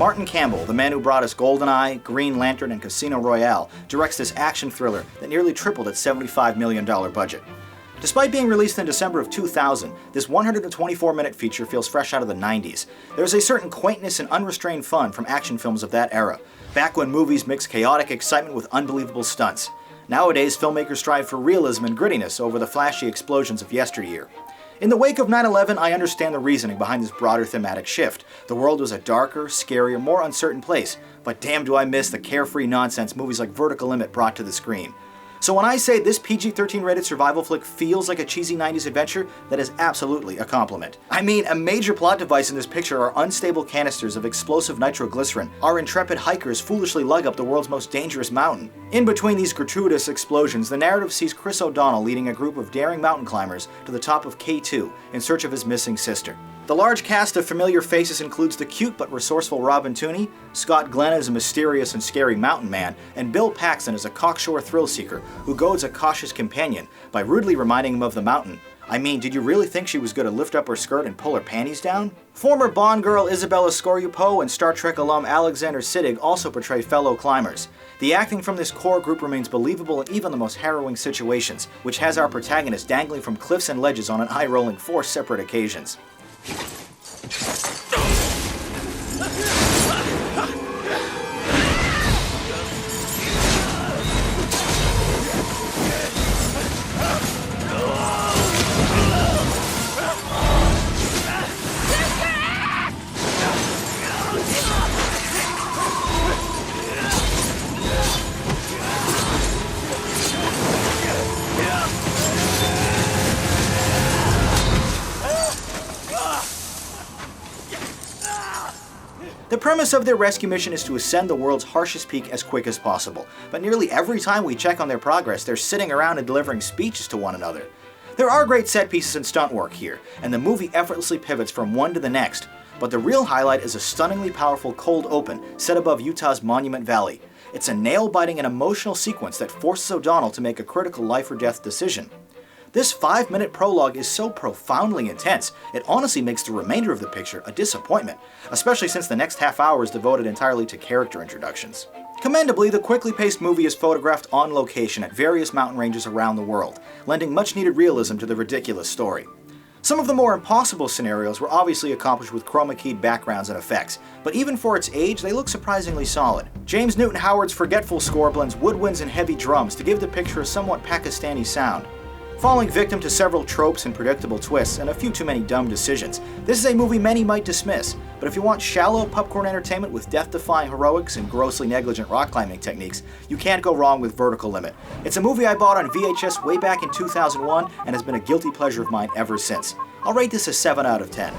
Martin Campbell, the man who brought us GoldenEye, Green Lantern, and Casino Royale, directs this action thriller that nearly tripled its $75 million budget. Despite being released in December of 2000, this 124-minute feature feels fresh out of the 90s. There's a certain quaintness and unrestrained fun from action films of that era, back when movies mixed chaotic excitement with unbelievable stunts. Nowadays, filmmakers strive for realism and grittiness over the flashy explosions of yesteryear. In the wake of 9/11, I understand the reasoning behind this broader thematic shift. The world was a darker, scarier, more uncertain place, but damn do I miss the carefree nonsense movies like Vertical Limit brought to the screen. So when I say this PG-13 rated survival flick feels like a cheesy 90s adventure, that is absolutely a compliment. I mean, a major plot device in this picture are unstable canisters of explosive nitroglycerin. Our intrepid hikers foolishly lug up the world's most dangerous mountain. In between these gratuitous explosions, the narrative sees Chris O'Donnell leading a group of daring mountain climbers to the top of K2 in search of his missing sister. The large cast of familiar faces includes the cute but resourceful Robin Tooney, Scott Glenn as a mysterious and scary mountain man, and Bill Paxton as a cocksure thrill-seeker who goads a cautious companion by rudely reminding him of the mountain. I mean, did you really think she was going to lift up her skirt and pull her panties down? Former Bond girl Isabella Scoruppo and Star Trek alum Alexander Siddig also portray fellow climbers. The acting from this core group remains believable in even the most harrowing situations, which has our protagonist dangling from cliffs and ledges on an eye-rolling 4 separate occasions. The premise of their rescue mission is to ascend the world's harshest peak as quick as possible, but nearly every time we check on their progress, they're sitting around and delivering speeches to one another. There are great set pieces and stunt work here, and the movie effortlessly pivots from one to the next, but the real highlight is a stunningly powerful cold open set above Utah's Monument Valley. It's a nail-biting and emotional sequence that forces O'Donnell to make a critical life-or-death decision. This 5-minute prologue is so profoundly intense, it honestly makes the remainder of the picture a disappointment, especially since the next half hour is devoted entirely to character introductions. Commendably, the quickly paced movie is photographed on location at various mountain ranges around the world, lending much-needed realism to the ridiculous story. Some of the more impossible scenarios were obviously accomplished with chroma keyed backgrounds and effects, but even for its age, they look surprisingly solid. James Newton Howard's forgetful score blends woodwinds and heavy drums to give the picture a somewhat Pakistani sound. Falling victim to several tropes and predictable twists and a few too many dumb decisions, this is a movie many might dismiss, but if you want shallow popcorn entertainment with death-defying heroics and grossly negligent rock climbing techniques, you can't go wrong with Vertical Limit. It's a movie I bought on VHS way back in 2001 and has been a guilty pleasure of mine ever since. I'll rate this a 7 out of 10.